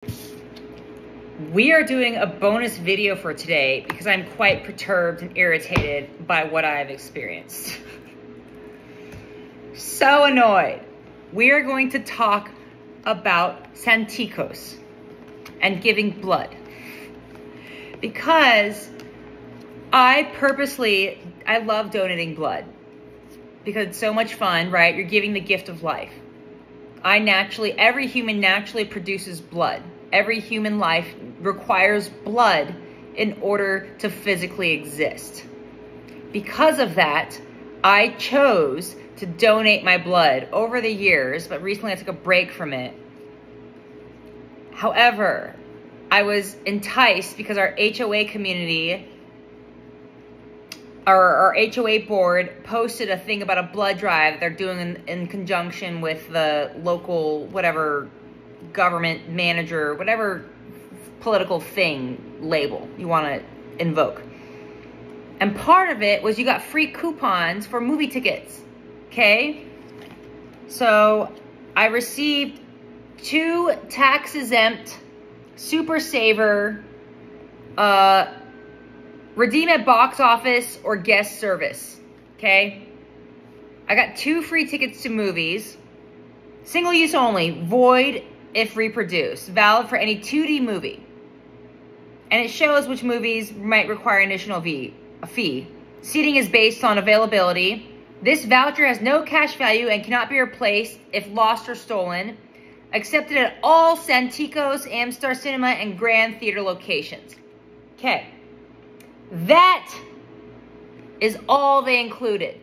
We are doing a bonus video for today because I'm quite perturbed and irritated by what I've experienced. So annoyed. We are going to talk about Santikos and giving blood. Because I love donating blood. Because it's so much fun, right? You're giving the gift of life. Every human naturally produces blood. Every human life requires blood in order to physically exist. Because of that, I chose to donate my blood over the years, but recently I took a break from it. However, I was enticed because our HOA community, our HOA board posted a thing about a blood drive they're doing in conjunction with the local, whatever, government manager, whatever political thing label you want to invoke. And part of it was you got free coupons for movie tickets, okay? So I received 2 tax-exempt Super Saver redeem at box office or guest service, okay? I got 2 free tickets to movies, single use only, void if reproduced, valid for any 2D movie. And it shows which movies might require an additional fee. Seating is based on availability. This voucher has no cash value and cannot be replaced if lost or stolen. Accepted at all Santikos, Amstar Cinema, and Grand Theater locations. Okay. That is all they included.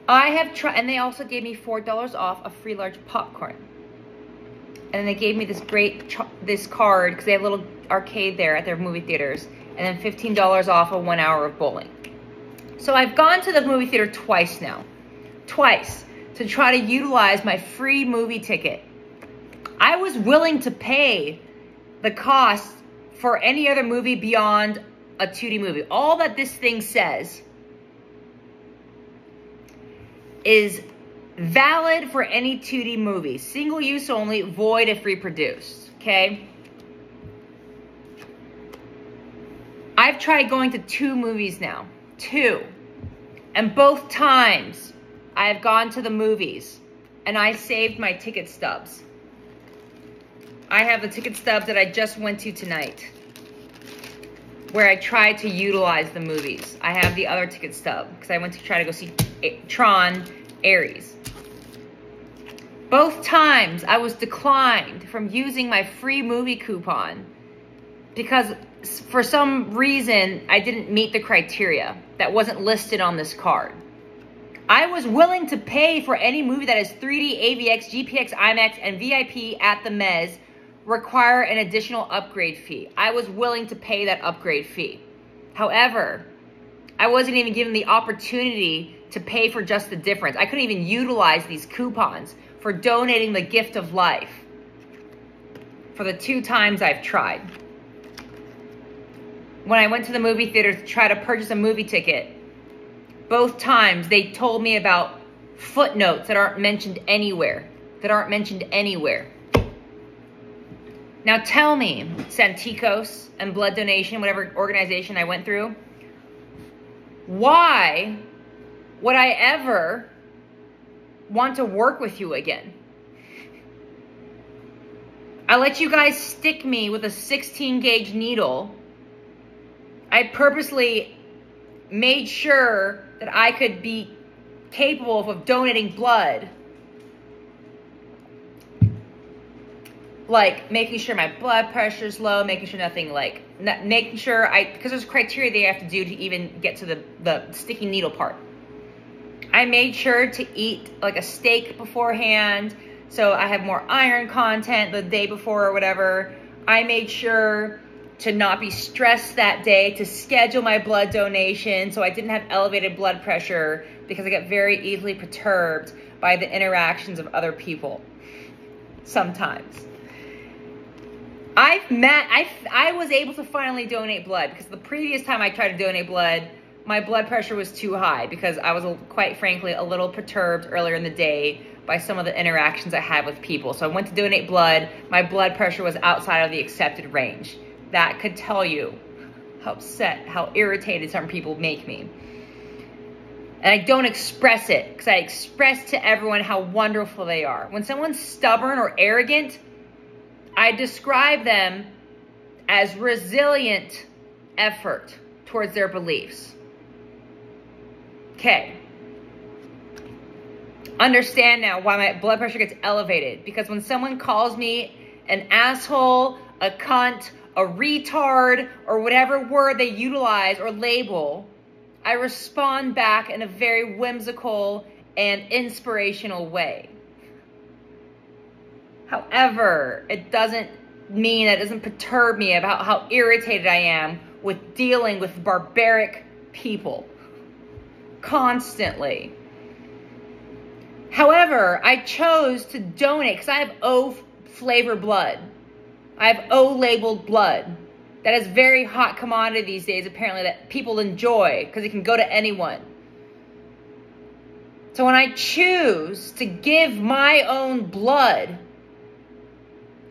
I have tried, and they also gave me $4 off a free large popcorn. And then they gave me this this card, because they have a little arcade there at their movie theaters, and then $15 off of 1 hour of bowling. So I've gone to the movie theater twice now. Twice. To try to utilize my free movie ticket. I was willing to pay the cost for any other movie beyond a 2D movie. All that this thing says is valid for any 2D movie. Single use only, void if reproduced, okay? I've tried going to 2 movies now. 2. And both times I've gone to the movies and I saved my ticket stubs. I have the ticket stubs that I just went to tonight, where I tried to utilize the movies. I have the other ticket stub because I went to try to go see Tron Ares. Both times I was declined from using my free movie coupon because for some reason I didn't meet the criteria that wasn't listed on this card. I was willing to pay for any movie that is 3D, AVX, GPX, IMAX, and VIP at the Mez require an additional upgrade fee. I was willing to pay that upgrade fee. However, I wasn't even given the opportunity to pay for just the difference. I couldn't even utilize these coupons for donating the gift of life for the 2 times I've tried. When I went to the movie theater to try to purchase a movie ticket, both times they told me about footnotes that aren't mentioned anywhere. Now tell me, Santikos and blood donation, whatever organization I went through, why would I ever want to work with you again? I let you guys stick me with a 16 gauge needle. I purposely made sure that I could be capable of donating blood. Like making sure my blood pressure is low, making sure making sure because there's criteria they have to do to even get to the sticky needle part. I made sure to eat like a steak beforehand, so I have more iron content the day before or whatever. I made sure to not be stressed that day, to schedule my blood donation so I didn't have elevated blood pressure because I get very easily perturbed by the interactions of other people sometimes. I was able to finally donate blood because the previous time I tried to donate blood, my blood pressure was too high because I was, quite frankly, a little perturbed earlier in the day by some of the interactions I had with people. So I went to donate blood. My blood pressure was outside of the accepted range. That could tell you how upset, how irritated some people make me. And I don't express it because I express to everyone how wonderful they are. When someone's stubborn or arrogant, I describe them as resilient effort towards their beliefs. Okay. Understand now why my blood pressure gets elevated. Because when someone calls me an asshole, a cunt, a retard, or whatever word they utilize or label, I respond back in a very whimsical and inspirational way. However, it doesn't mean, that doesn't perturb me about how irritated I am with dealing with barbaric people constantly. However, I chose to donate because I have O flavor blood. I have O labeled blood. That is very hot commodity these days, apparently, that people enjoy because it can go to anyone. So when I choose to give my own blood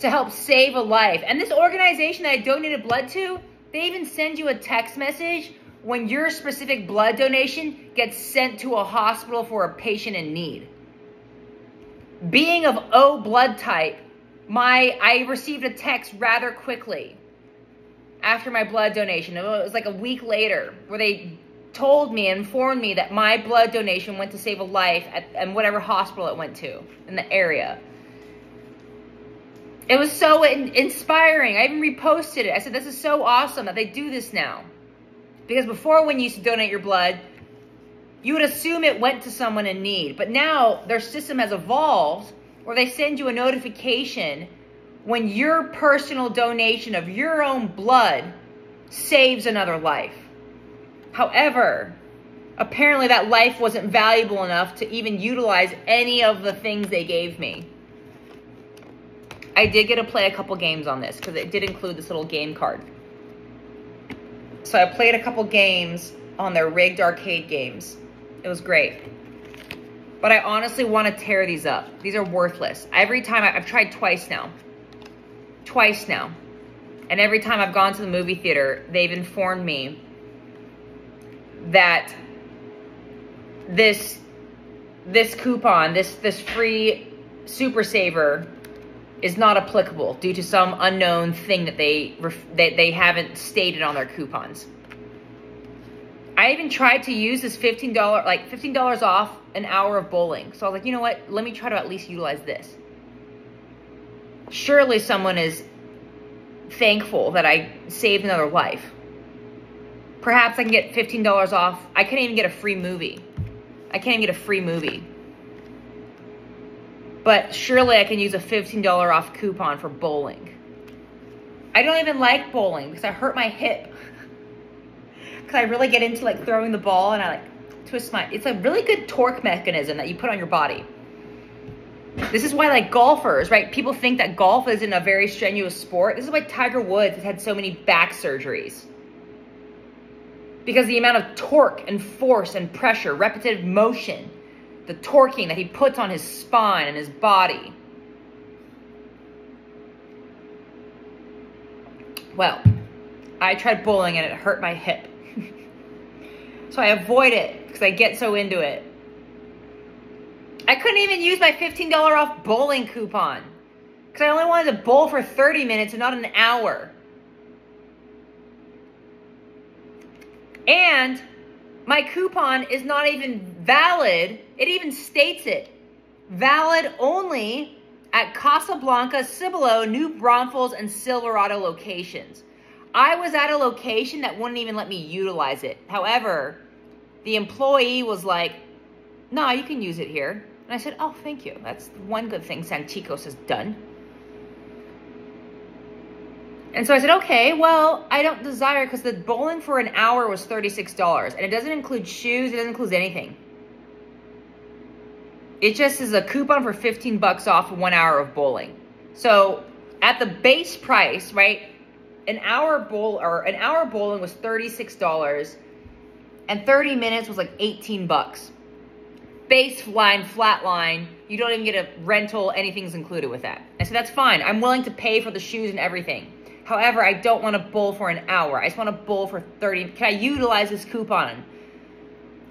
to help save a life, and this organization that I donated blood to, they even send you a text message when your specific blood donation gets sent to a hospital for a patient in need. Being of O blood type, I received a text rather quickly after my blood donation. It was like a week later where they told me, informed me that my blood donation went to save a life at whatever hospital it went to in the area. It was so inspiring. I even reposted it. I said, this is so awesome that they do this now. Because before, when you used to donate your blood, you would assume it went to someone in need. But now their system has evolved where they send you a notification when your personal donation of your own blood saves another life. However, apparently that life wasn't valuable enough to even utilize any of the things they gave me. I did get to play a couple games on this because it did include this little game card. So I played a couple games on their rigged arcade games. It was great. But I honestly want to tear these up. These are worthless. Every time, I've tried twice now. And every time I've gone to the movie theater, they've informed me that this coupon, this free Super Saver is not applicable due to some unknown thing that they haven't stated on their coupons. I even tried to use this $15 off an hour of bowling. So I was like, you know what? Let me try to at least utilize this. Surely someone is thankful that I saved another life. Perhaps I can get $15 off. I can't even get a free movie. But surely I can use a $15 off coupon for bowling. I don't even like bowling because I hurt my hip. Because I really get into like throwing the ball and I like twist it's a really good torque mechanism that you put on your body. This is why like golfers, right? People think that golf isn't a very strenuous sport. This is why Tiger Woods has had so many back surgeries. Because the amount of torque and force and pressure, repetitive motion, the torquing that he puts on his spine and his body. Well, I tried bowling and it hurt my hip. So I avoid it because I get so into it. I couldn't even use my $15 off bowling coupon because I only wanted to bowl for 30 minutes and not an hour. And my coupon is not even valid. It even states it. Valid only at Casablanca, Cibolo, New Braunfels, and Silverado locations. I was at a location that wouldn't even let me utilize it. However, the employee was like, no, you can use it here. And I said, oh, thank you. That's one good thing Santikos has done. And so I said, okay, well, I don't desire, because the bowling for an hour was $36. And it doesn't include shoes. It doesn't include anything. It just is a coupon for $15 off 1 hour of bowling. So at the base price, right, an hour bowling was $36, and 30 minutes was like $18. baseline, flat line. You don't even get a rental. Anything's included with that. I said, that's fine. I'm willing to pay for the shoes and everything. However, I don't want to bowl for an hour. I just want to bowl for 30. Can I utilize this coupon?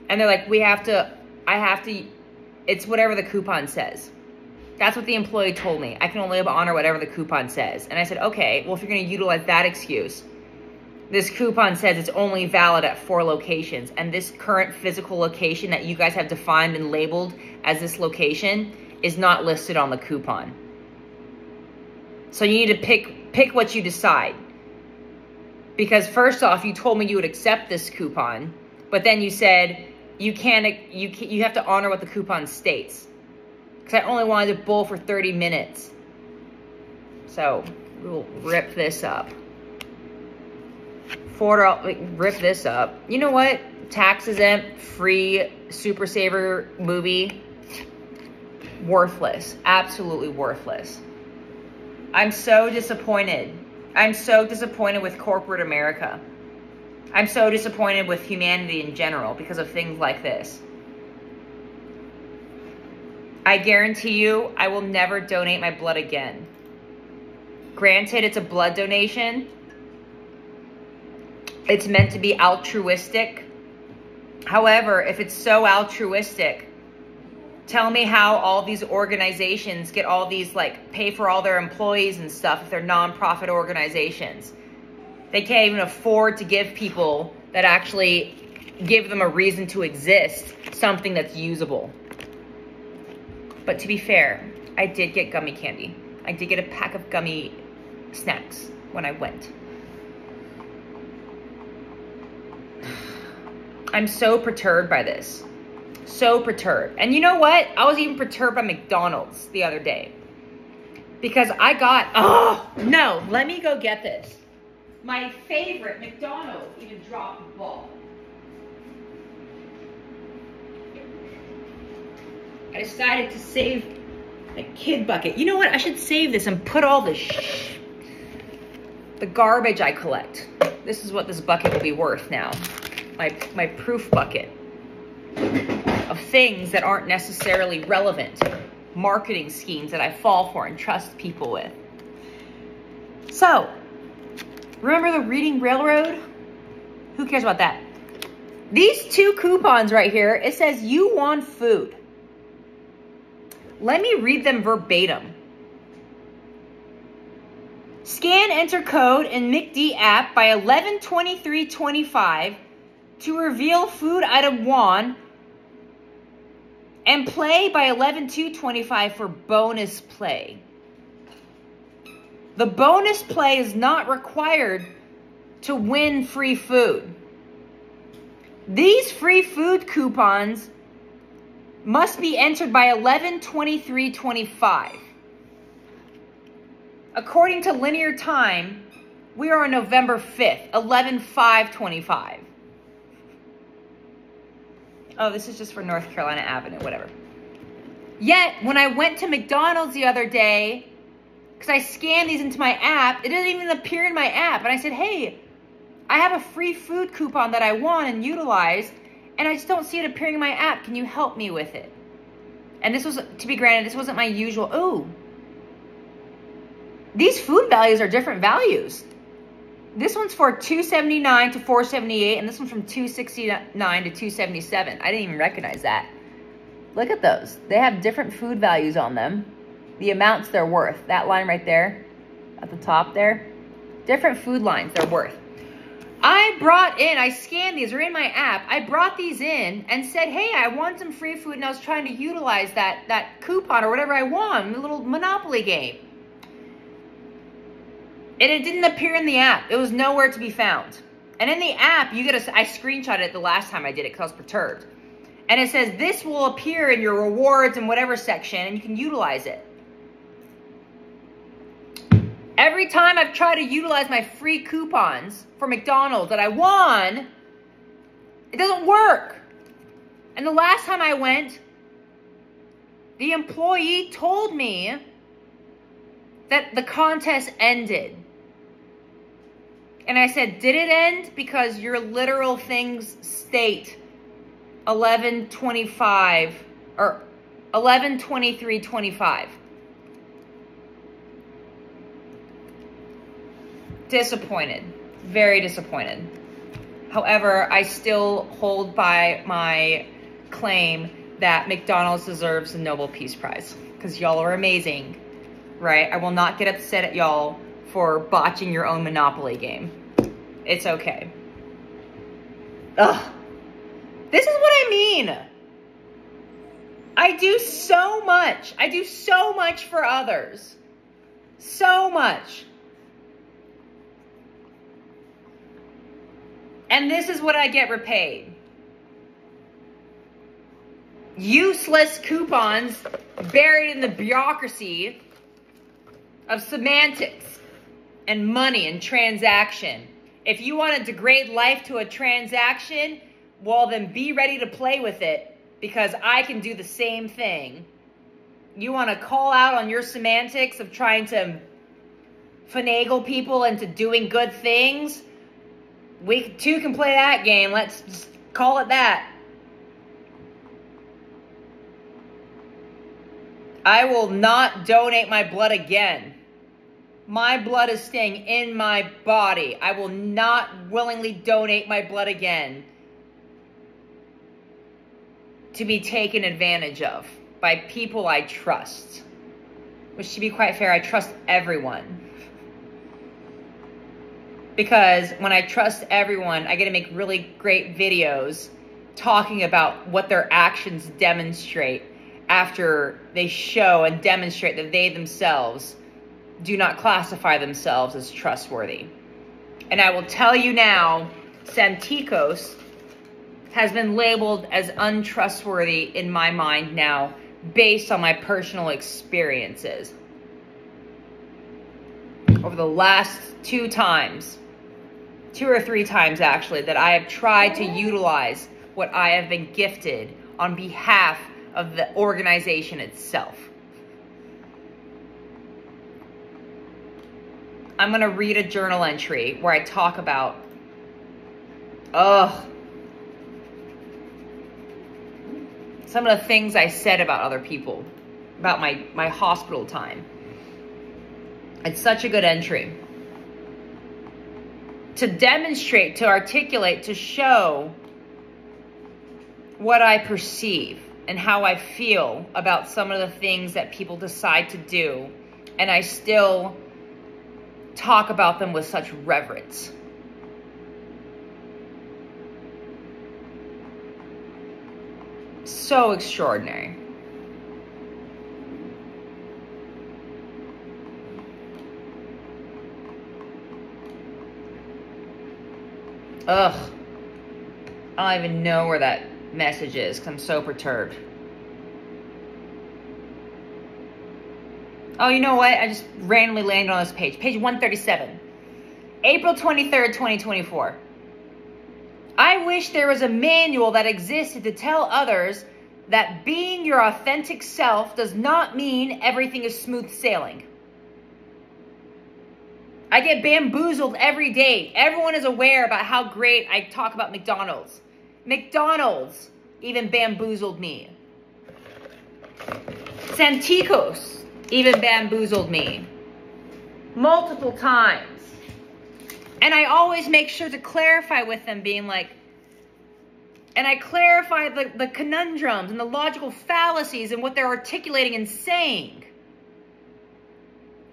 And they're like, it's whatever the coupon says. That's what the employee told me. I can only honor whatever the coupon says. And I said, okay, well, if you're going to utilize that excuse, this coupon says it's only valid at 4 locations. And this current physical location that you guys have defined and labeled as this location is not listed on the coupon. So you need to pick what you decide. Because first off, you told me you would accept this coupon, but then you said you have to honor what the coupon states. Because I only wanted to bowl for 30 minutes. So we'll rip this up. Rip this up. You know what? Tax exempt, free, super saver movie. Worthless. Absolutely worthless. I'm so disappointed. I'm so disappointed with corporate America. I'm so disappointed with humanity in general because of things like this. I guarantee you, I will never donate my blood again. Granted, it's a blood donation. It's meant to be altruistic. However, if it's so altruistic, tell me how all these organizations get all these, like, pay for all their employees and stuff if they're nonprofit organizations. They can't even afford to give people that actually give them a reason to exist something that's usable. But to be fair, I did get gummy candy. I did get a pack of gummy snacks when I went. I'm so perturbed by this. So perturbed. And you know what? I was even perturbed by McDonald's the other day. Because I got, oh, no, let me go get this. My favorite McDonald's even dropped the ball. I decided to save the kid bucket. You know what? I should save this and put all the garbage I collect. This is what this bucket will be worth now. My proof bucket of things that aren't necessarily relevant. Marketing schemes that I fall for and trust people with. So, remember the Reading Railroad? Who cares about that? These 2 coupons right here, it says you want food. Let me read them verbatim. Scan enter code in McD app by 11/23/25 to reveal food item 1 and play by 11/2/25 for bonus play. The bonus play is not required to win free food. These free food coupons must be entered by 11/23/25. According to linear time, we are on November 5th, 11/5/25. Oh, this is just for North Carolina Avenue, whatever. Yet, when I went to McDonald's the other day, because I scanned these into my app, it doesn't even appear in my app. And I said, hey, I have a free food coupon that I want and utilize, and I just don't see it appearing in my app. Can you help me with it? And this was, to be granted, this wasn't my usual, ooh. These food values are different values. This one's for $2.79 to $4.78, and this one's from $2.69 to $2.77. I didn't even recognize that. Look at those. They have different food values on them. The amounts they're worth. That line right there, at the top there. Different food lines they're worth. I scanned these, they're in my app. I brought these in and said, hey, I want some free food, and I was trying to utilize that coupon or whatever I want, a little Monopoly game. And it didn't appear in the app. It was nowhere to be found. And in the app, I screenshotted it the last time I did it because I was perturbed. And it says, this will appear in your rewards and whatever section, and you can utilize it. Every time I've tried to utilize my free coupons for McDonald's that I won, it doesn't work. And the last time I went, the employee told me that the contest ended. And I said, did it end? Because your literal things state 11/25 or 11/23/25. Disappointed. Very disappointed. However, I still hold by my claim that McDonald's deserves the Nobel Peace Prize because y'all are amazing, right? I will not get upset at y'all for botching your own Monopoly game. It's okay. Ugh. This is what I mean. I do so much. I do so much for others. So much. And this is what I get repaid. Useless coupons buried in the bureaucracy of semantics and money and transaction. If you want to degrade life to a transaction, well, then be ready to play with it because I can do the same thing. You want to call out on your semantics of trying to finagle people into doing good things? We too can play that game. Let's just call it that. I will not donate my blood again. My blood is staying in my body. I will not willingly donate my blood again to be taken advantage of by people I trust. Which, to be quite fair, I trust everyone. Because when I trust everyone, I get to make really great videos talking about what their actions demonstrate after they show and demonstrate that they themselves do not classify themselves as trustworthy. And I will tell you now, Santikos has been labeled as untrustworthy in my mind now based on my personal experiences. Over the last 2 or 3 times actually, that I have tried to utilize what I have been gifted on behalf of the organization itself. I'm going to read a journal entry where I talk about, some of the things I said about other people, about my hospital time. It's such a good entry. To demonstrate, to articulate, to show what I perceive and how I feel about some of the things that people decide to do, and I still talk about them with such reverence. So extraordinary. Ugh. I don't even know where that message is because I'm so perturbed. Oh, you know what? I just randomly landed on this page. Page 137. April 23rd, 2024. I wish there was a manual that existed to tell others that being your authentic self does not mean everything is smooth sailing. I get bamboozled every day. Everyone is aware about how great I talk about McDonald's. McDonald's even bamboozled me. Santikos even bamboozled me. Multiple times. And I always make sure to clarify with them, being like, and I clarify the conundrums and the logical fallacies and what they're articulating and saying.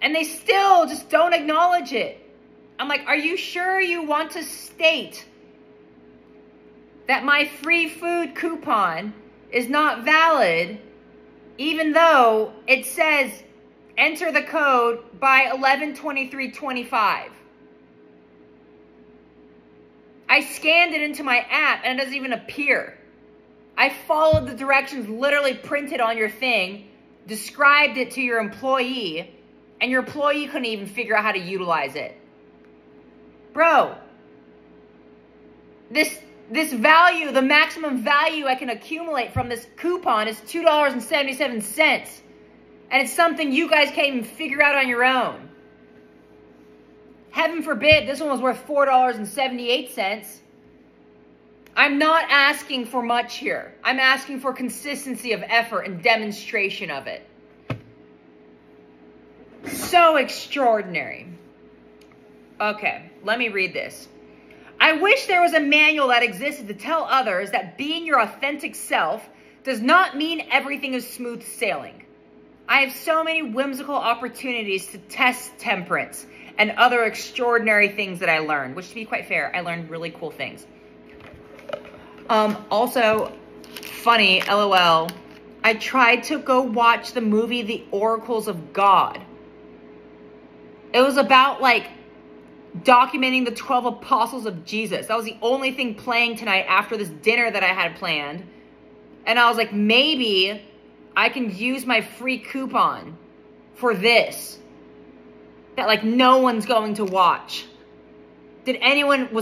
And they still just don't acknowledge it. I'm like, are you sure you want to state that my free food coupon is not valid, even though it says enter the code by 11/23/25? I scanned it into my app and it doesn't even appear. I followed the directions literally printed on your thing, described it to your employee, and your employee couldn't even figure out how to utilize it. Bro, this value, the maximum value I can accumulate from this coupon is $2.77. And it's something you guys can't even figure out on your own. Heaven forbid, this one was worth $4.78. I'm not asking for much here. I'm asking for consistency of effort and demonstration of it. So extraordinary. Okay, let me read this. I wish there was a manual that existed to tell others that being your authentic self does not mean everything is smooth sailing. I have so many whimsical opportunities to test temperance and other extraordinary things that I learned, which, to be quite fair, I learned really cool things. Also, funny, LOL, I tried to go watch the movie The Oracles of God. It was about, like, documenting the 12 apostles of Jesus. That was the only thing playing tonight after this dinner that I had planned. And I was like, maybe I can use my free coupon for this. That, like, no one's going to watch. Was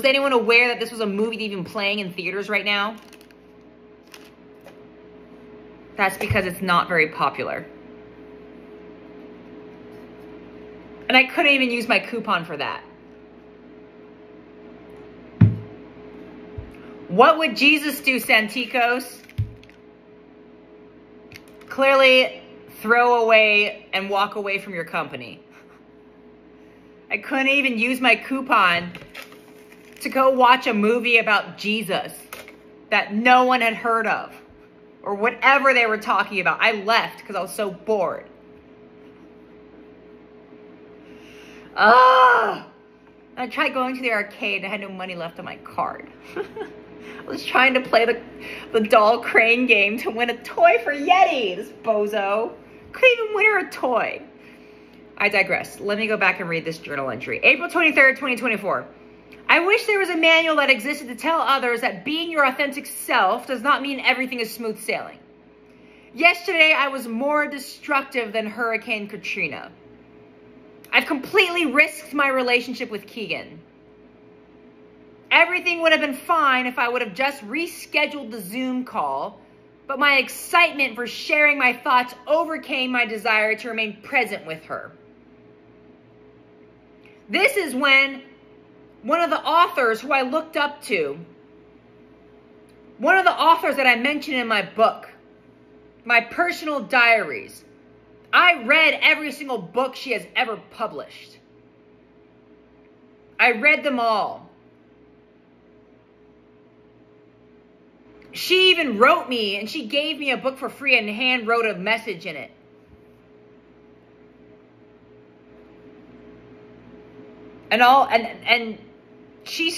anyone aware that this was a movie even playing in theaters right now? That's because it's not very popular. And I couldn't even use my coupon for that. What would Jesus do, Santikos? Clearly, throw away and walk away from your company. I couldn't even use my coupon to go watch a movie about Jesus that no one had heard of, or whatever they were talking about. I left because I was so bored. I tried going to the arcade and I had no money left on my card. I was trying to play the doll crane game to win a toy for Yeti, this bozo. Couldn't even win her a toy. I digress. Let me go back and read this journal entry. April 23rd, 2024. I wish there was a manual that existed to tell others that being your authentic self does not mean everything is smooth sailing. Yesterday, I was more destructive than Hurricane Katrina. I've completely risked my relationship with Keegan. Everything would have been fine if I would have just rescheduled the Zoom call, but my excitement for sharing my thoughts overcame my desire to remain present with her. This is when one of the authors who I looked up to, one of the authors that I mentioned in my book, my personal diaries, I read every single book she has ever published. I read them all. She even wrote me, and she gave me a book for free and hand wrote a message in it. And she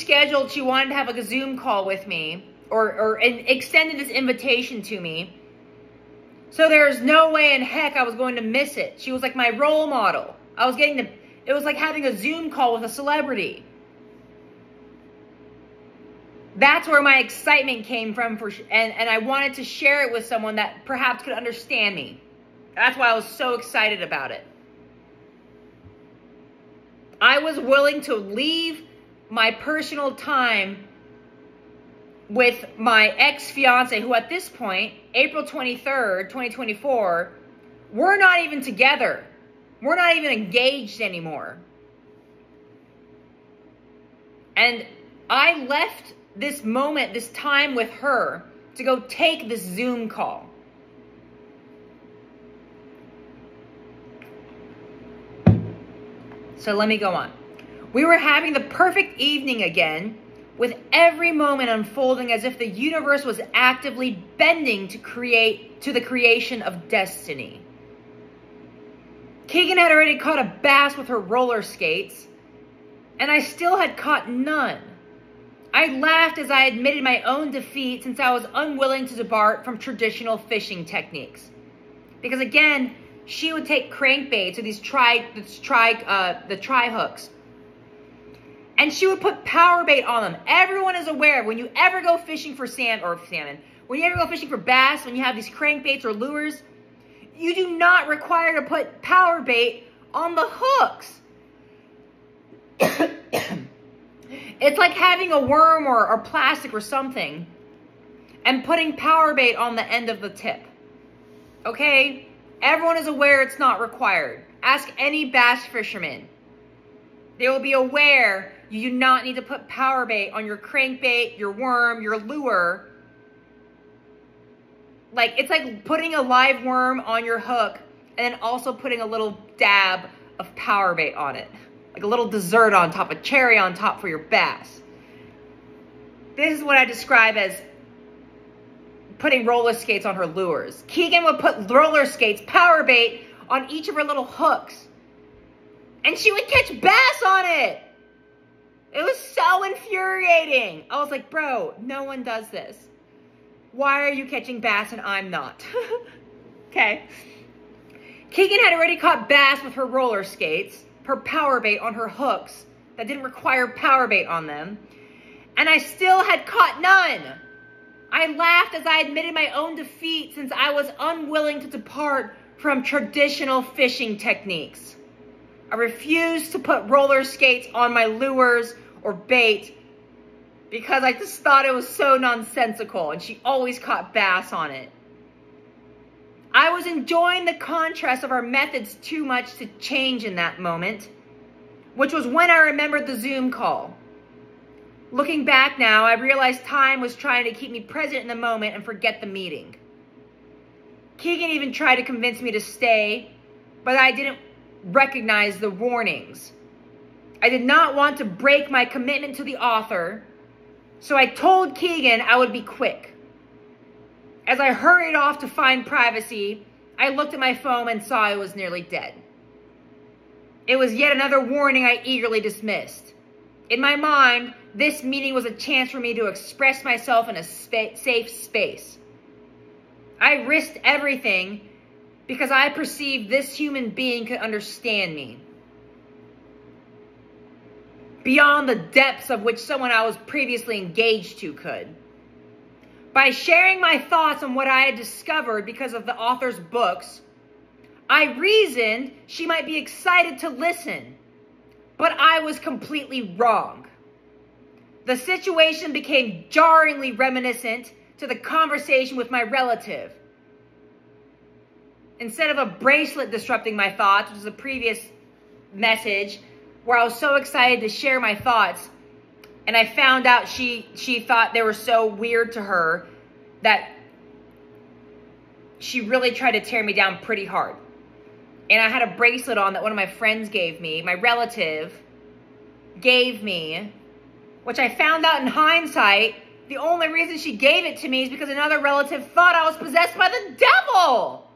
wanted to have like a Zoom call with me, and extended this invitation to me. So there's no way in heck I was going to miss it. She was like my role model. It was like having a Zoom call with a celebrity. That's where my excitement came from, and I wanted to share it with someone that perhaps could understand me. That's why I was so excited about it. I was willing to leave my personal time with my ex-fiance, who at this point, April 23rd, 2024, we're not even together. We're not even engaged anymore. And I left this moment, this time with her, to go take this Zoom call. So let me go on. We were having the perfect evening again, with every moment unfolding as if the universe was actively bending to the creation of destiny. Keegan had already caught a bass with her roller skates, and I still had caught none. I laughed as I admitted my own defeat, since I was unwilling to depart from traditional fishing techniques. Because again, she would take crankbaits or the tri hooks, and she would put power bait on them. Everyone is aware, when you ever go fishing for salmon, when you ever go fishing for bass, when you have these crankbaits or lures, you do not require to put power bait on the hooks. It's like having a worm or plastic or something and putting power bait on the end of the tip. Okay? Everyone is aware it's not required. Ask any bass fisherman. They will be aware You do not need to put power bait on your crankbait, your worm, your lure. Like, it's like putting a live worm on your hook and then also putting a little dab of power bait on it. Like a little dessert on top, a cherry on top for your bass. This is what I describe as putting roller skates on her lures. Keegan would put roller skates, power bait, on each of her little hooks. And she would catch bass on it. It was so infuriating. I was like, bro, no one does this. Why are you catching bass and I'm not? Okay. Keegan had already caught bass with her roller skates, her power bait on her hooks that didn't require power bait on them. And I still had caught none. I laughed as I admitted my own defeat since I was unwilling to depart from traditional fishing techniques. I refused to put roller skates on my lures or bait because I just thought it was so nonsensical and she always caught bass on it. I was enjoying the contrast of our methods too much to change in that moment, which was when I remembered the Zoom call. Looking back now, I realized time was trying to keep me present in the moment and forget the meeting. Keegan even tried to convince me to stay, but I didn't recognize the warnings. I did not want to break my commitment to the author, so I told Keegan I would be quick. As I hurried off to find privacy, I looked at my phone and saw it was nearly dead. It was yet another warning I eagerly dismissed. In my mind, this meeting was a chance for me to express myself in a safe space. I risked everything because I perceived this human being could understand me, beyond the depths of which someone I was previously engaged to could. By sharing my thoughts on what I had discovered because of the author's books, I reasoned she might be excited to listen, but I was completely wrong. The situation became jarringly reminiscent to the conversation with my relative. Instead of a bracelet disrupting my thoughts, which was a previous message where I was so excited to share my thoughts, and I found out she thought they were so weird to her that she really tried to tear me down pretty hard. And I had a bracelet on that one of my friends gave me, my relative gave me, which I found out in hindsight, the only reason she gave it to me is because another relative thought I was possessed by the devil.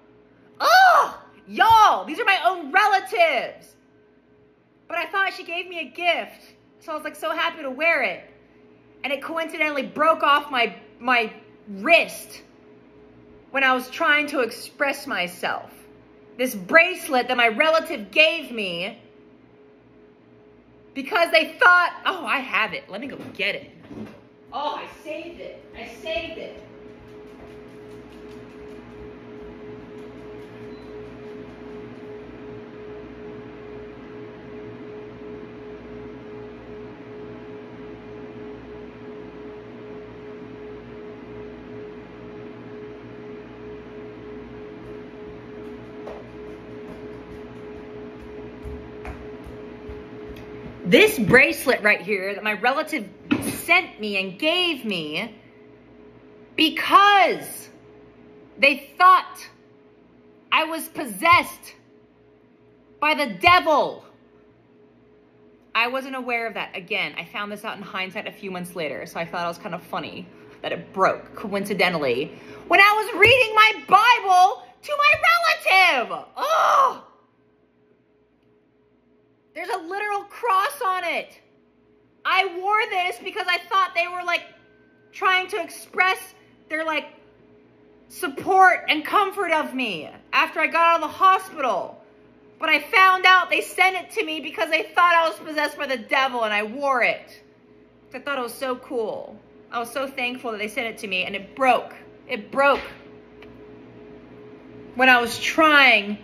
Oh, y'all, these are my own relatives. But I thought she gave me a gift. So I was like so happy to wear it. And it coincidentally broke off my wrist when I was trying to express myself. This bracelet that my relative gave me because they thought, oh, I have it. Let me go get it. Oh, I saved it. I saved it. This bracelet right here that my relative sent me and gave me because they thought I was possessed by the devil. I wasn't aware of that. Again, I found this out in hindsight a few months later, so I thought it was kind of funny that it broke coincidentally when I was reading my Bible to my relative. Oh! There's a literal cross on it. I wore this because I thought they were like trying to express their like support and comfort of me after I got out of the hospital. But I found out they sent it to me because they thought I was possessed by the devil, and I wore it. I thought it was so cool. I was so thankful that they sent it to me, and it broke. It broke when I was trying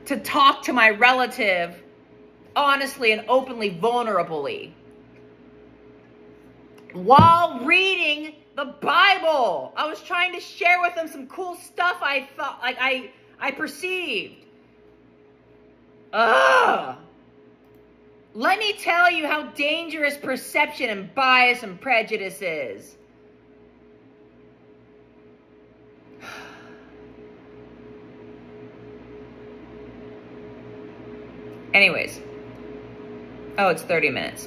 to talk to my relative honestly and openly, vulnerably, while reading the Bible. I was trying to share with them some cool stuff I thought, like I perceived. Ugh. Let me tell you how dangerous perception and bias and prejudice is. Anyways. Oh, it's 30 minutes.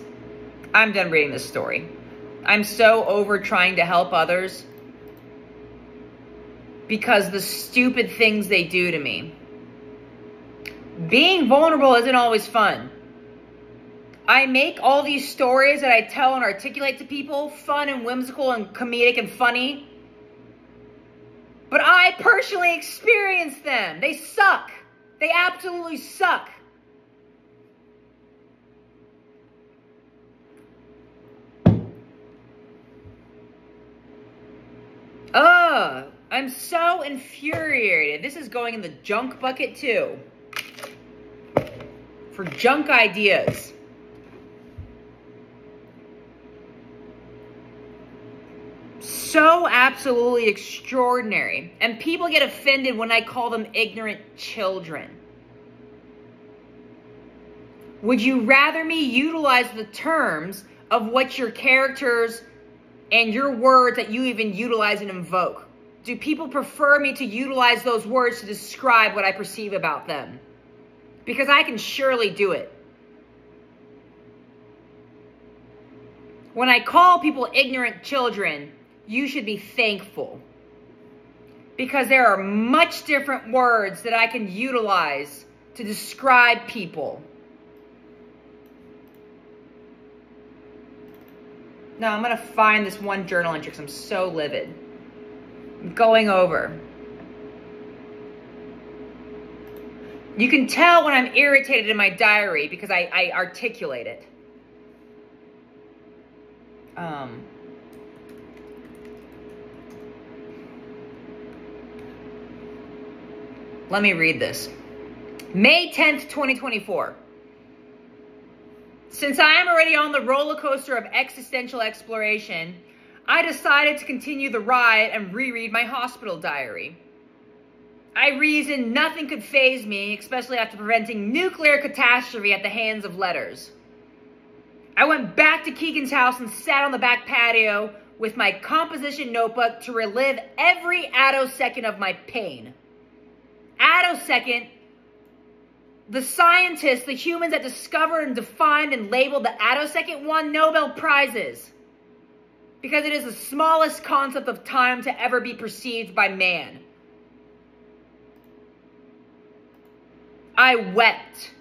I'm done reading this story. I'm so over trying to help others because the stupid things they do to me. Being vulnerable isn't always fun. I make all these stories that I tell and articulate to people fun and whimsical and comedic and funny. But I personally experience them. They suck. They absolutely suck. Ugh, I'm so infuriated. This is going in the junk bucket too. For junk ideas. So absolutely extraordinary. And people get offended when I call them ignorant children. Would you rather me utilize the terms of what your characters and your words that you even utilize and invoke? Do people prefer me to utilize those words to describe what I perceive about them? Because I can surely do it. When I call people ignorant children, you should be thankful. Because there are much different words that I can utilize to describe people. No, I'm going to find this one journal entry because I'm so livid. I'm going over. You can tell when I'm irritated in my diary because I articulate it. Let me read this. May 10th, 2024. Since I am already on the roller coaster of existential exploration, I decided to continue the ride and reread my hospital diary. I reasoned nothing could faze me, especially after preventing nuclear catastrophe at the hands of letters. I went back to Keegan's house and sat on the back patio with my composition notebook to relive every attosecond of my pain. Attosecond, the scientists, the humans that discovered and defined and labeled the attosecond won Nobel Prizes. Because it is the smallest concept of time to ever be perceived by man. I wept.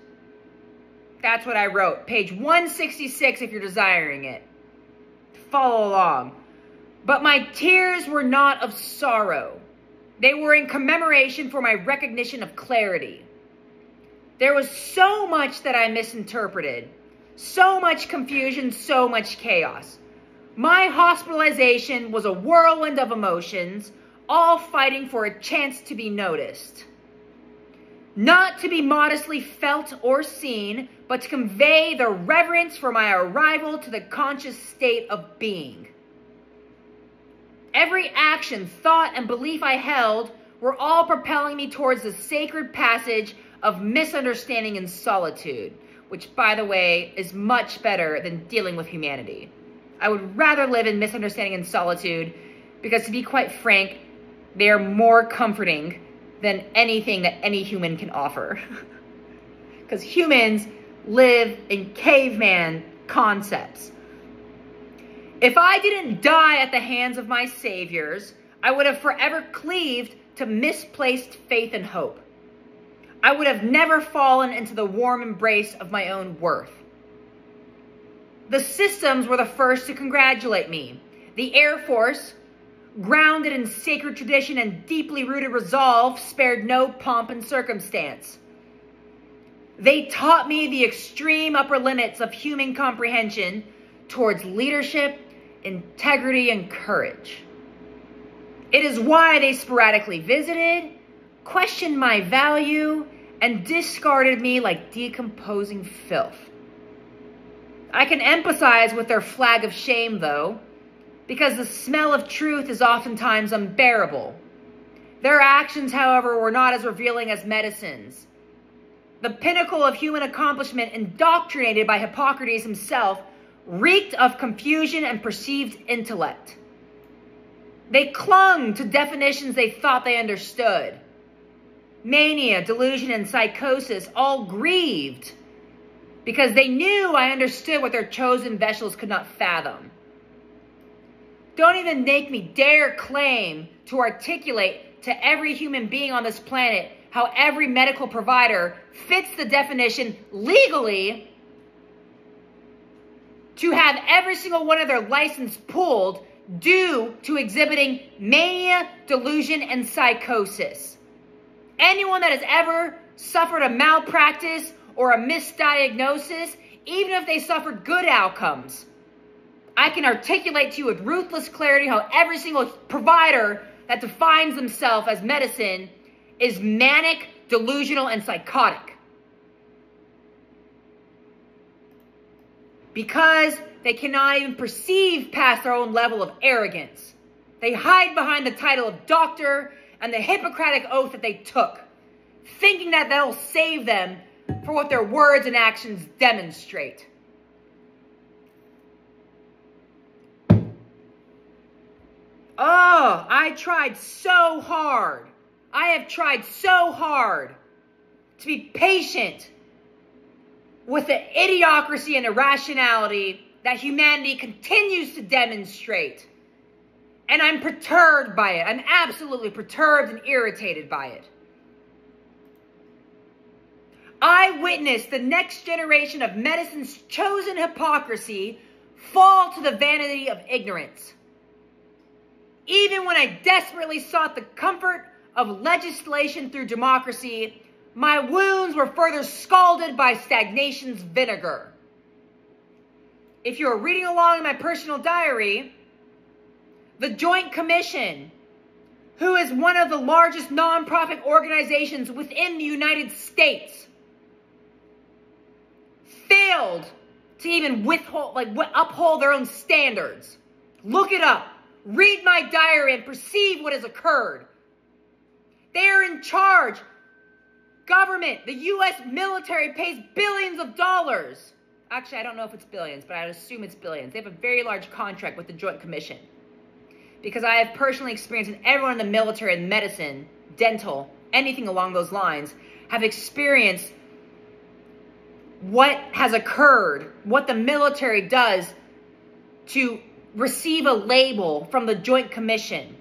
That's what I wrote. Page 166 if you're desiring it. Follow along. But my tears were not of sorrow. They were in commemoration for my recognition of clarity. There was so much that I misinterpreted. So much confusion, so much chaos. My hospitalization was a whirlwind of emotions, all fighting for a chance to be noticed. Not to be modestly felt or seen, but to convey the reverence for my arrival to the conscious state of being. Every action, thought, and belief I held were all propelling me towards the sacred passage of misunderstanding and solitude, which, by the way, is much better than dealing with humanity. I would rather live in misunderstanding and solitude because, to be quite frank, they are more comforting than anything that any human can offer. Because humans live in caveman concepts. If I didn't die at the hands of my saviors, I would have forever cleaved to misplaced faith and hope. I would have never fallen into the warm embrace of my own worth. The systems were the first to congratulate me. The Air Force, grounded in sacred tradition and deeply rooted resolve, spared no pomp and circumstance. They taught me the extreme upper limits of human comprehension towards leadership, integrity, and courage. It is why they sporadically visited, questioned my value, and discarded me like decomposing filth. I can empathize with their flag of shame, though, because the smell of truth is oftentimes unbearable. Their actions, however, were not as revealing as medicines. the pinnacle of human accomplishment, indoctrinated by Hippocrates himself, reeked of confusion and perceived intellect. They clung to definitions they thought they understood. Mania, delusion, and psychosis all grieved because they knew I understood what their chosen vessels could not fathom. Don't even make me dare claim to articulate to every human being on this planet how every medical provider fits the definition legally to have every single one of their license pulled due to exhibiting mania, delusion, and psychosis. Anyone that has ever suffered a malpractice or a misdiagnosis, even if they suffered good outcomes, I can articulate to you with ruthless clarity how every single provider that defines themselves as medicine is manic, delusional, and psychotic. Because they cannot even perceive past their own level of arrogance. They hide behind the title of doctor and the Hippocratic oath that they took, thinking that that'll save them for what their words and actions demonstrate. Oh, I tried so hard. I have tried so hard to be patient with the idiocracy and irrationality that humanity continues to demonstrate. And I'm perturbed by it. I'm absolutely perturbed and irritated by it. I witnessed the next generation of medicine's chosen hypocrisy fall to the vanity of ignorance. Even when I desperately sought the comfort of legislation through democracy, my wounds were further scalded by stagnation's vinegar. If you're reading along in my personal diary, the Joint Commission, who is one of the largest nonprofit organizations within the United States, failed to even uphold their own standards. Look it up. Read my diary and perceive what has occurred. They are in charge. Government, the U.S. military pays billions of dollars. Actually, I don't know if it's billions, but I would assume it's billions. They have a very large contract with the Joint Commission. Because I have personally experienced, and everyone in the military and medicine, dental, anything along those lines, have experienced what has occurred, what the military does to receive a label from the Joint Commission,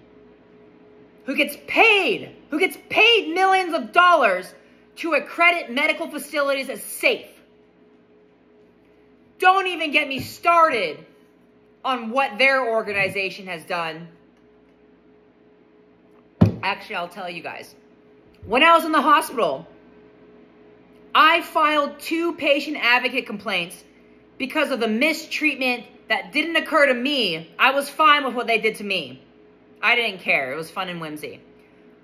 who gets paid millions of dollars to accredit medical facilities as safe. Don't even get me started on what their organization has done. Actually, I'll tell you guys. When I was in the hospital, I filed 2 patient advocate complaints because of the mistreatment that didn't occur to me. I was fine with what they did to me. I didn't care. It was fun and whimsy.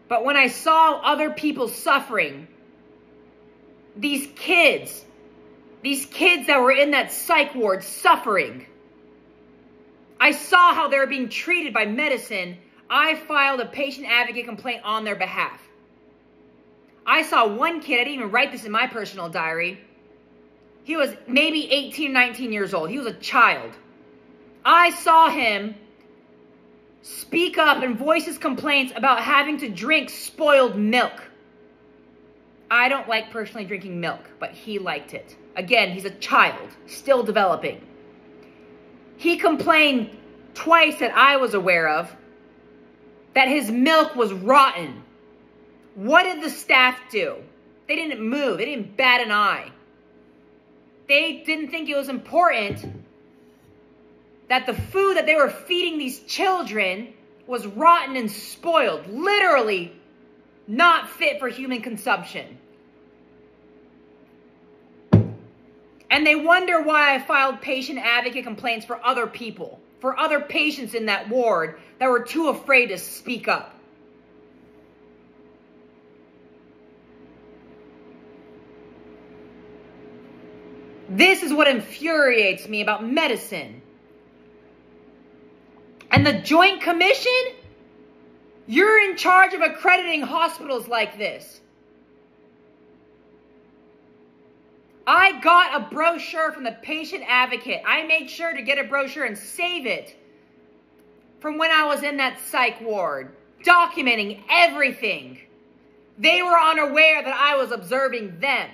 But when I saw other people suffering, these kids that were in that psych ward suffering, I saw how they were being treated by medicine. I filed a patient advocate complaint on their behalf. I saw one kid, I didn't even write this in my personal diary. He was maybe 18, 19 years old. He was a child. I saw him speak up and voice his complaints about having to drink spoiled milk. I don't like personally drinking milk, but he liked it. Again, he's a child, still developing. He complained twice that I was aware of that his milk was rotten. What did the staff do? They didn't move. They didn't bat an eye. They didn't think it was important that the food that they were feeding these children was rotten and spoiled, literally not fit for human consumption. And they wonder why I filed patient advocate complaints for other people, for other patients in that ward that were too afraid to speak up. This is what infuriates me about medicine. And the Joint Commission, you're in charge of accrediting hospitals like this. I got a brochure from the patient advocate. I made sure to get a brochure and save it from when I was in that psych ward, documenting everything. They were unaware that I was observing them.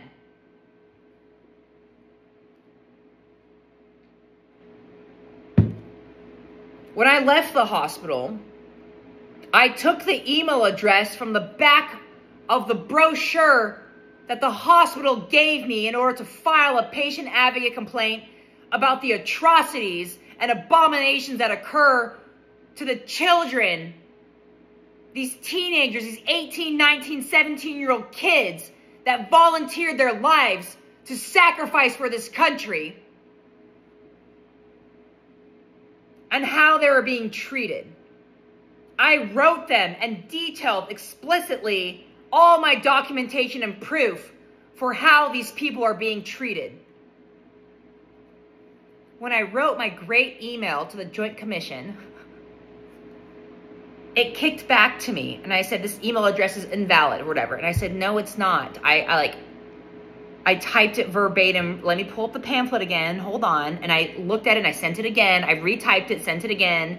When I left the hospital, I took the email address from the back of the brochure that the hospital gave me in order to file a patient advocate complaint about the atrocities and abominations that occur to the children, these teenagers, these 18, 19, 17-year-old kids that volunteered their lives to sacrifice for this country, and how they were being treated. I wrote them and detailed explicitly all my documentation and proof for how these people are being treated. When I wrote my great email to the Joint Commission, it kicked back to me, and I said, this email address is invalid or whatever. And I said, no, it's not. I typed it verbatim. Let me pull up the pamphlet again. Hold on. And I looked at it and I sent it again. I retyped it, sent it again.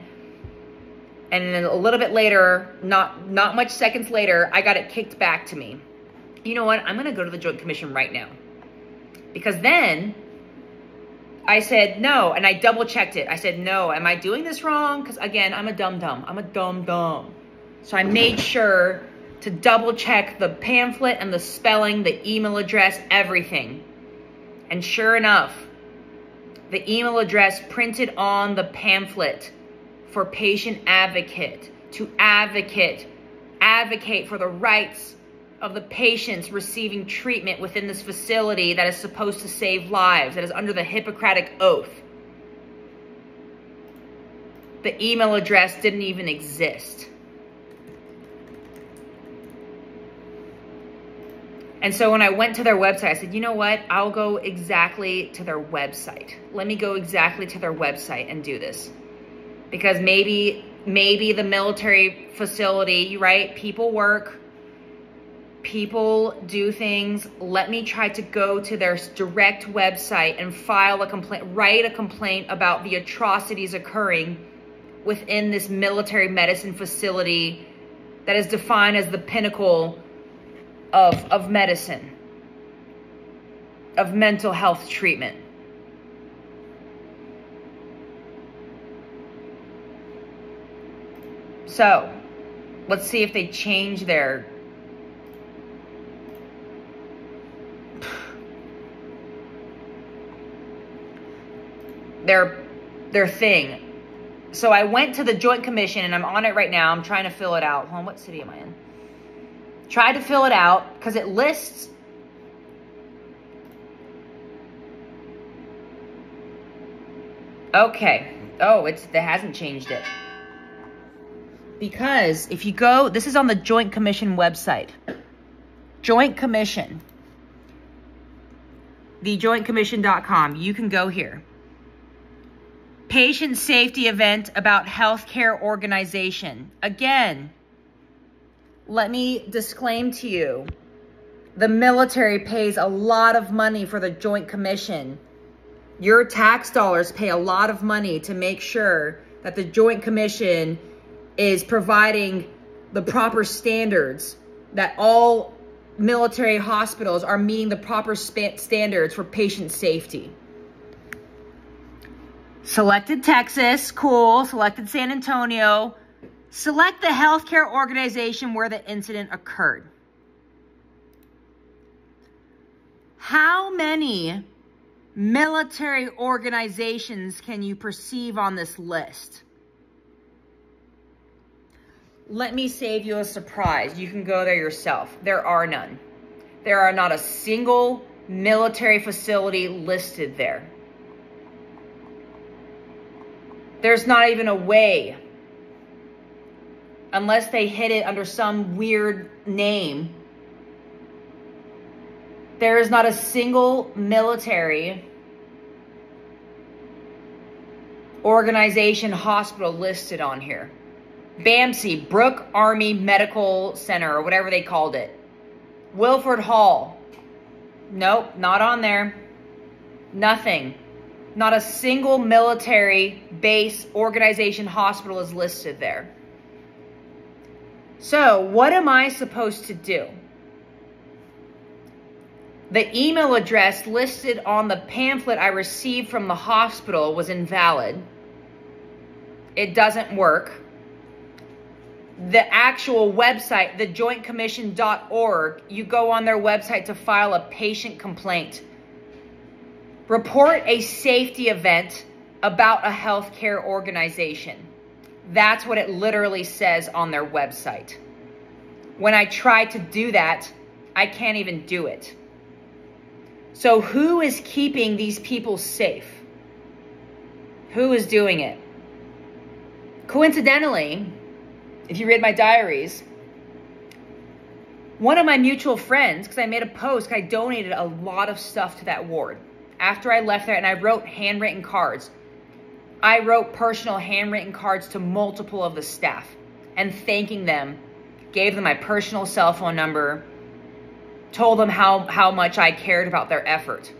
And then a little bit later, not much seconds later, I got it kicked back to me. You know what? I'm going to go to the Joint Commission right now. Because then I said no, and I double checked it. I said, no, am I doing this wrong? Because again, I'm a dum-dum. I'm a dum-dum. So I made sure to double check the pamphlet and the spelling, the email address, everything. And sure enough, the email address printed on the pamphlet for patient advocate, to advocate for the rights of the patients receiving treatment within this facility that is supposed to save lives, that is under the Hippocratic Oath. The email address didn't even exist. And so when I went to their website, I said, you know what? I'll go exactly to their website. Let me go exactly to their website and do this. Because maybe the military facility, right? People work, people do things. Let me try to go to their direct website and file a complaint, write a complaint about the atrocities occurring within this military medicine facility that is defined as the pinnacle of medicine, of mental health treatment. So, let's see if they change their thing. So I went to the Joint Commission, and I'm on it right now. I'm trying to fill it out. Hold on, what city am I in? Tried to fill it out because it lists okay. Oh, it hasn't changed it. Because if you go, this is on the Joint Commission website. Joint Commission. TheJointCommission.com. You can go here. Patient safety event about healthcare organization. Again, let me disclaim to you, the military pays a lot of money for the Joint Commission. Your tax dollars pay a lot of money to make sure that the Joint Commission is providing the proper standards, that all military hospitals are meeting the proper standards for patient safety. Selected Texas, cool. Selected San Antonio. Select the healthcare organization where the incident occurred. How many military organizations can you perceive on this list? Let me save you a surprise. You can go there yourself. There are none. There are not a single military facility listed there. There's not even a way, unless they hid it under some weird name. There is not a single military organization, hospital listed on here. BAMC, Brooke Army Medical Center, or whatever they called it. Wilford Hall. Nope, not on there. Nothing. Not a single military base, organization, hospital is listed there. So what am I supposed to do? The email address listed on the pamphlet I received from the hospital was invalid. It doesn't work. The actual website, thejointcommission.org, you go on their website to file a patient complaint. Report a safety event about a healthcare organization. That's what it literally says on their website. When I try to do that, I can't even do it. So who is keeping these people safe? Who is doing it? Coincidentally, if you read my diaries, one of my mutual friends, because I made a post, I donated a lot of stuff to that ward. After I left there, and I wrote handwritten cards. I wrote personal handwritten cards to multiple of the staff and thanking them, gave them my personal cell phone number, told them how much I cared about their effort.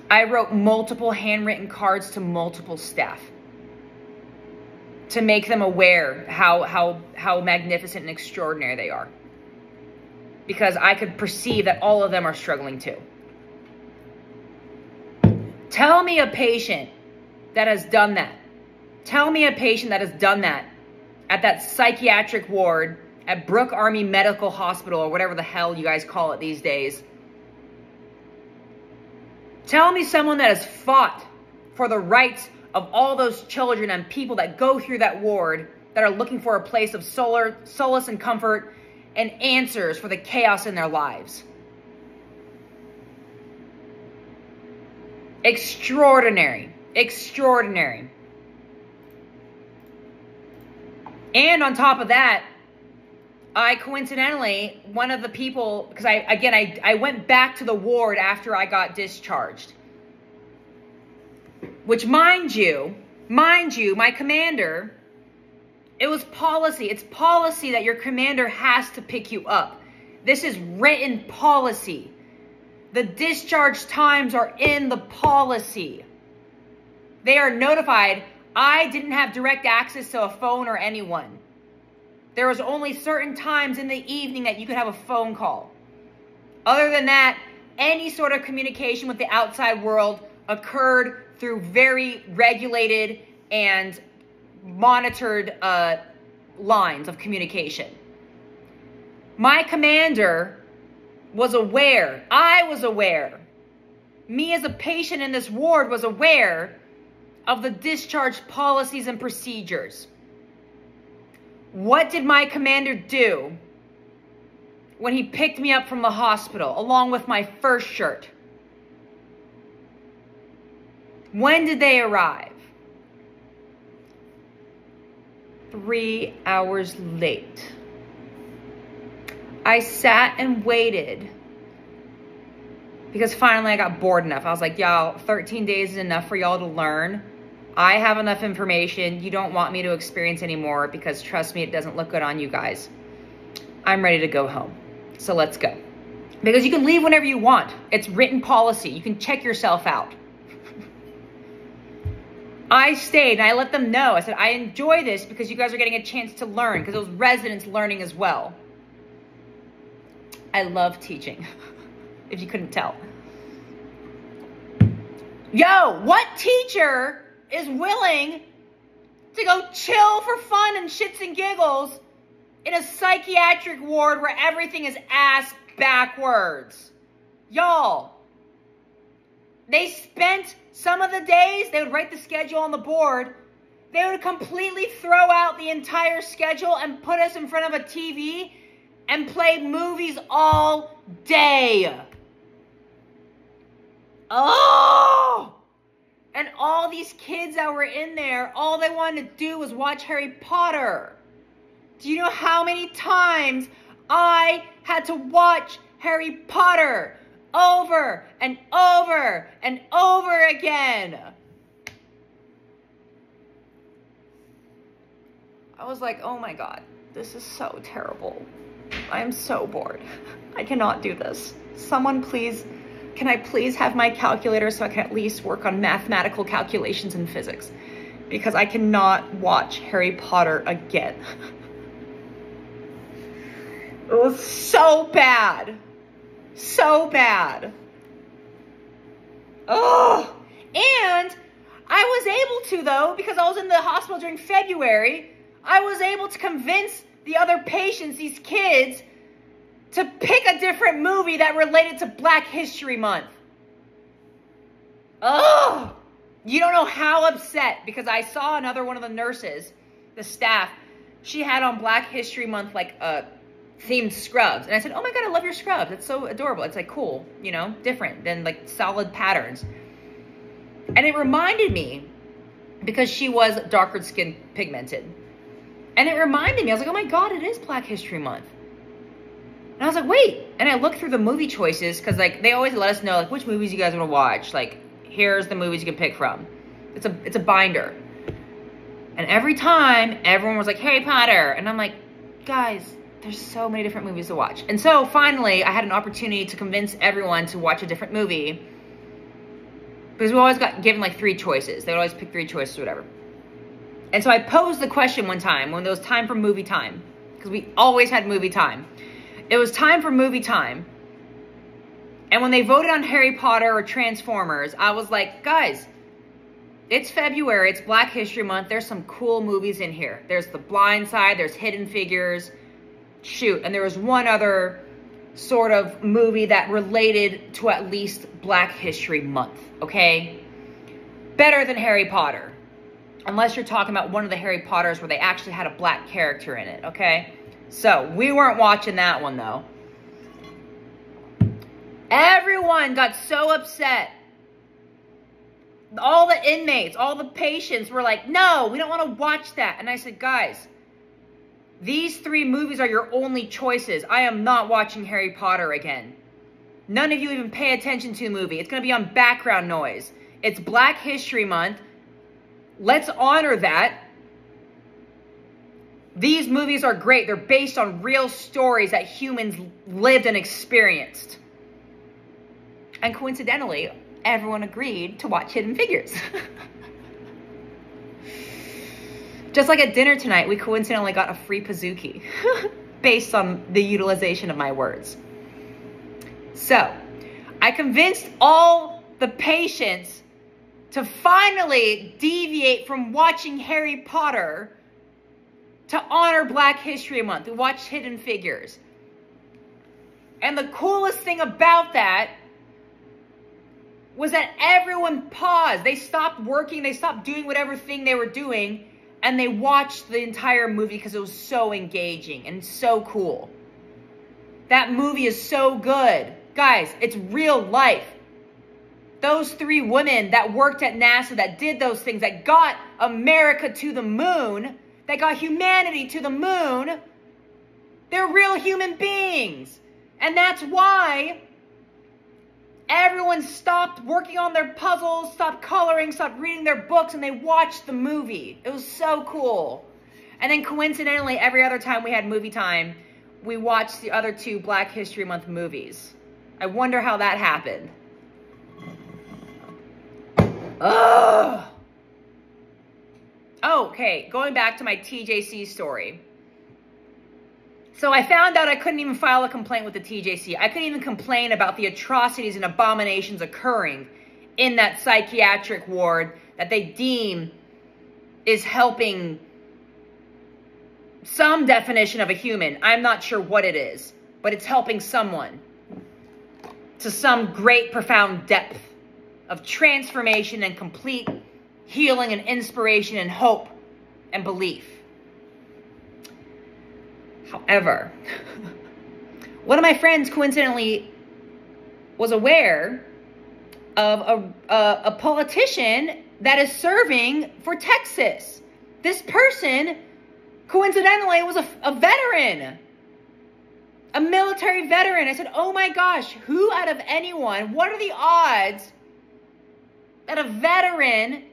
I wrote multiple handwritten cards to multiple staff to make them aware how magnificent and extraordinary they are. Because I could perceive that all of them are struggling too. Tell me a patient that has done that. Tell me a patient that has done that at that psychiatric ward at Brooke Army Medical Hospital, or whatever the hell you guys call it these days. Tell me someone that has fought for the rights of all those children and people that go through that ward that are looking for a place of solace and comfort and answers for the chaos in their lives. Extraordinary. Extraordinary. And on top of that, I coincidentally, one of the people, because I went back to the ward after I got discharged. Which mind you, my commander, it was policy. It's policy that your commander has to pick you up. This is written policy. The discharge times are in the policy. They are notified. I didn't have direct access to a phone or anyone. There was only certain times in the evening that you could have a phone call. Other than that, any sort of communication with the outside world occurred through very regulated and monitored lines of communication. My commander was aware. I was aware. Me as a patient in this ward was aware of the discharge policies and procedures. What did my commander do when he picked me up from the hospital along with my first shirt? When did they arrive? 3 hours late. I sat and waited because finally I got bored enough. I was like, y'all, 13 days is enough for y'all to learn. I have enough information. You don't want me to experience anymore because trust me, it doesn't look good on you guys. I'm ready to go home. So let's go. Because you can leave whenever you want. It's written policy. You can check yourself out. I stayed and I let them know. I said, I enjoy this because you guys are getting a chance to learn, because those residents learning as well. I love teaching, if you couldn't tell. Yo, what teacher is willing to go chill for fun and shits and giggles in a psychiatric ward where everything is ass backwards? Y'all, they spent some of the days, they would write the schedule on the board. They would completely throw out the entire schedule and put us in front of a TV and play movies all day. Oh! And all these kids that were in there, all they wanted to do was watch Harry Potter. Do you know how many times I had to watch Harry Potter over and over and over again? I was like, oh my God, this is so terrible. I'm so bored. I cannot do this. Someone please, can I please have my calculator so I can at least work on mathematical calculations in physics? Because I cannot watch Harry Potter again. It was so bad. So bad. Oh, and I was able to, though, because I was in the hospital during February, I was able to convince the other patients, these kids, to pick a different movie that related to Black History Month. Oh, you don't know how upset, because I saw another one of the nurses, the staff, she had on Black History Month, like, themed scrubs. And I said, oh my God, I love your scrubs. It's so adorable. It's like cool, you know, different than like solid patterns. And it reminded me, because she was darker skin pigmented. And it reminded me, I was like, oh my God, it is Black History Month. And I was like, wait. And I looked through the movie choices, because like they always let us know like which movies you guys want to watch. Like, here's the movies you can pick from. It's a binder. And every time, everyone was like, Harry Potter. And I'm like, guys, there's so many different movies to watch. And so finally, I had an opportunity to convince everyone to watch a different movie. Because we always got given like 3 choices. They would always pick 3 choices or whatever. And so I posed the question one time when it was time for movie time. Because we always had movie time. It was time for movie time. And when they voted on Harry Potter or Transformers, I was like, guys, it's February. It's Black History Month. There's some cool movies in here. There's The Blind Side. There's Hidden Figures. Shoot. And there was one other sort of movie that related to at least Black History Month. Okay? Better than Harry Potter. Unless you're talking about one of the Harry Potters where they actually had a black character in it. Okay? So, we weren't watching that one, though. Everyone got so upset. All the inmates, all the patients were like, no, we don't want to watch that. And I said, guys, these 3 movies are your only choices. I am not watching Harry Potter again. None of you even pay attention to the movie. It's going to be on background noise. It's Black History Month. Let's honor that. These movies are great. They're based on real stories that humans lived and experienced. And coincidentally, everyone agreed to watch Hidden Figures. Just like at dinner tonight, we coincidentally got a free Pizookie based on the utilization of my words. So, I convinced all the patients to finally deviate from watching Harry Potter to honor Black History Month. We watched Hidden Figures. And the coolest thing about that was that everyone paused. They stopped working. They stopped doing whatever thing they were doing. And they watched the entire movie because it was so engaging and so cool. That movie is so good. Guys, it's real life. Those 3 women that worked at NASA, that did those things, that got America to the moon, that got humanity to the moon, they're real human beings. And that's why everyone stopped working on their puzzles, stopped coloring, stopped reading their books, and they watched the movie. It was so cool. And then coincidentally, every other time we had movie time, we watched the other 2 Black History Month movies. I wonder how that happened. Ugh. Okay, going back to my TJC story. So I found out I couldn't even file a complaint with the TJC. I couldn't even complain about the atrocities and abominations occurring in that psychiatric ward that they deem is helping some definition of a human. I'm not sure what it is, but it's helping someone to some great, profound depth of transformation and complete healing and inspiration and hope and belief. However, one of my friends coincidentally was aware of a politician that is serving for Texas. This person, coincidentally, was a veteran, a military veteran. I said, oh my gosh, who out of anyone, what are the odds that a veteran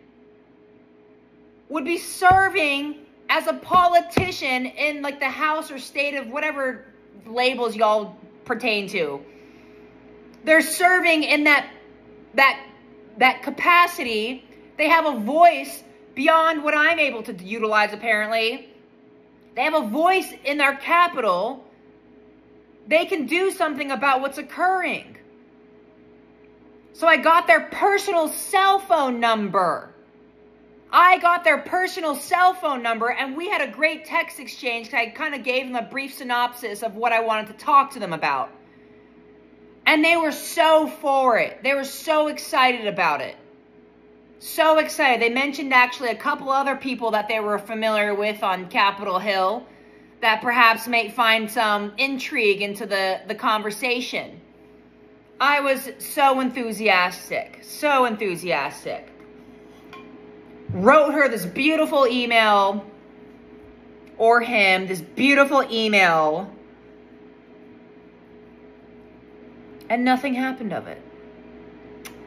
would be serving as a politician in like the House or state of whatever labels y'all pertain to. They're serving in that capacity. They have a voice beyond what I'm able to utilize, apparently. They have a voice in our capital. They can do something about what's occurring. So I got their personal cell phone number. And we had a great text exchange because I kind of gave them a brief synopsis of what I wanted to talk to them about. And they were so for it. They were so excited about it. So excited. They mentioned actually a couple other people that they were familiar with on Capitol Hill that perhaps may find some intrigue into the conversation. I was so enthusiastic. So enthusiastic. Wrote her this beautiful email, or him, this beautiful email, and nothing happened of it.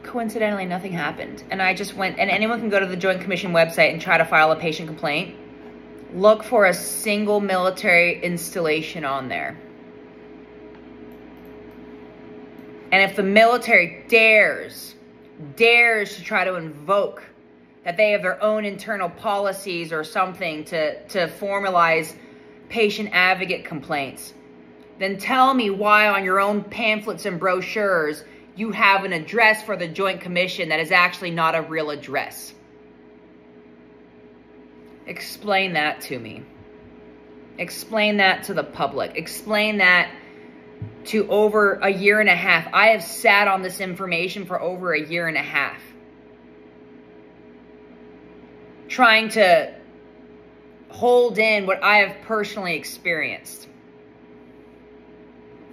Coincidentally, nothing happened. And I just went, and anyone can go to the Joint Commission website and try to file a patient complaint. Look for a single military installation on there. And if the military dares to try to invoke that they have their own internal policies or something to formalize patient advocate complaints, then tell me why on your own pamphlets and brochures you have an address for the Joint Commission that is actually not a real address. Explain that to me. Explain that to the public. Explain that to over a year and a half. I have sat on this information for over a year and a half, trying to hold in what I have personally experienced.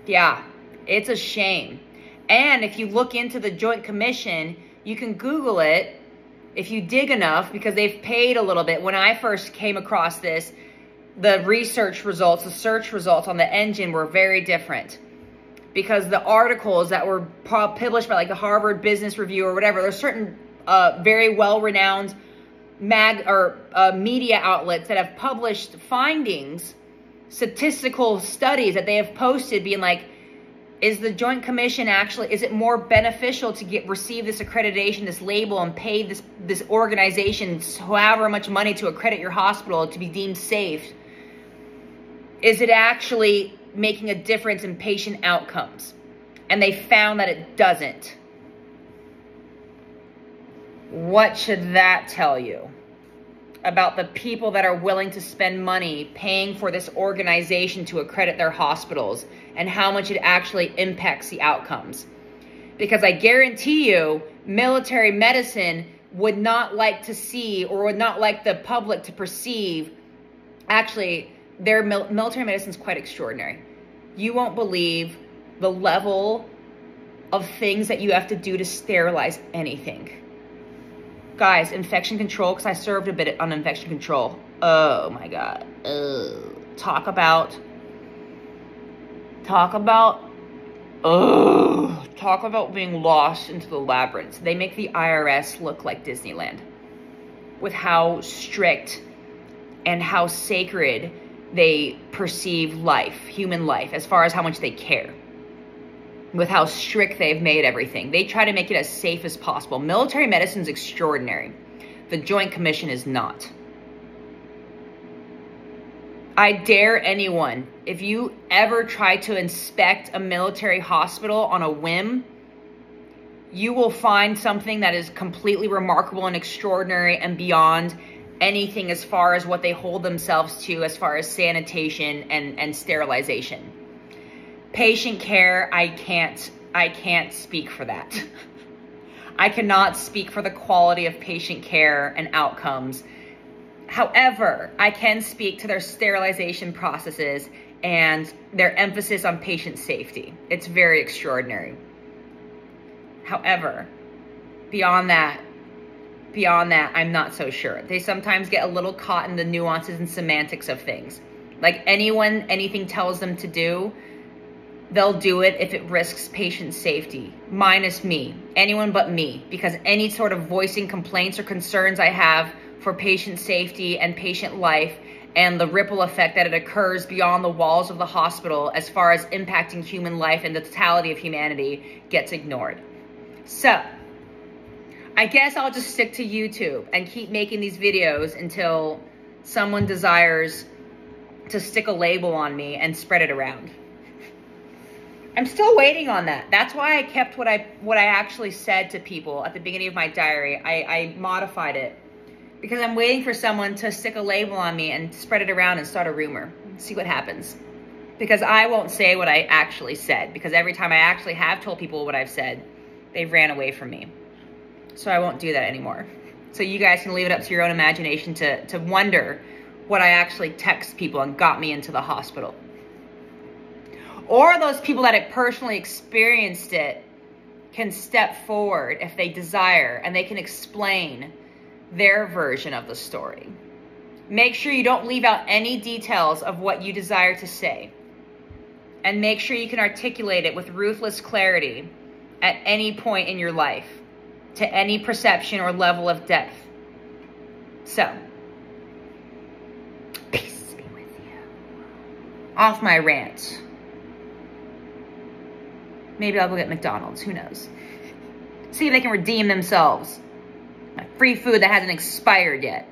Yeah, it's a shame. And if you look into the Joint Commission, you can Google it if you dig enough, because they've paid a little bit. When I first came across this, the research results, the search results on the engine were very different, because the articles that were published by like the Harvard Business Review or whatever, there's certain very well-renowned media outlets that have published findings, statistical studies that they have posted being like, is the Joint Commission actually, is it more beneficial to receive this accreditation, this label, and pay this organization however much money to accredit your hospital to be deemed safe? Is it actually making a difference in patient outcomes? And they found that it doesn't. What should that tell you about the people that are willing to spend money paying for this organization to accredit their hospitals, and how much it actually impacts the outcomes? Because I guarantee you, military medicine would not like to see, or would not like the public to perceive, actually, their military medicine is quite extraordinary. You won't believe the level of things that you have to do to sterilize anything. Guys, infection control, because I served a bit on infection control. Oh my God. Talk about being lost into the labyrinth. They make the IRS look like Disneyland with how strict and how sacred they perceive life, human life, as far as how much they care. With how strict they've made everything. They try to make it as safe as possible. Military medicine is extraordinary. The Joint Commission is not. I dare anyone, if you ever try to inspect a military hospital on a whim, you will find something that is completely remarkable and extraordinary and beyond anything as far as what they hold themselves to as far as sanitation and sterilization. Patient care, I can't speak for that. I cannot speak for the quality of patient care and outcomes. However, I can speak to their sterilization processes and their emphasis on patient safety. It's very extraordinary. However, beyond that, I'm not so sure. They sometimes get a little caught in the nuances and semantics of things. Like anything tells them to do, they'll do it if it risks patient safety, minus me, anyone but me, because any sort of voicing complaints or concerns I have for patient safety and patient life and the ripple effect that it occurs beyond the walls of the hospital as far as impacting human life and the totality of humanity gets ignored. So I guess I'll just stick to YouTube and keep making these videos until someone desires to stick a label on me and spread it around. I'm still waiting on that. That's why I kept what I actually said to people at the beginning of my diary. I modified it because I'm waiting for someone to stick a label on me and spread it around and start a rumor. See what happens. Because I won't say what I actually said, because every time I actually have told people what I've said, they've ran away from me. So I won't do that anymore. So you guys can leave it up to your own imagination to wonder what I actually text people and got me into the hospital. Or those people that have personally experienced it can step forward if they desire, and they can explain their version of the story. Make sure you don't leave out any details of what you desire to say. And make sure you can articulate it with ruthless clarity at any point in your life, to any perception or level of depth. So, peace be with you. Off my rant. Maybe I'll go get McDonald's, who knows? See if they can redeem themselves. My free food that hasn't expired yet.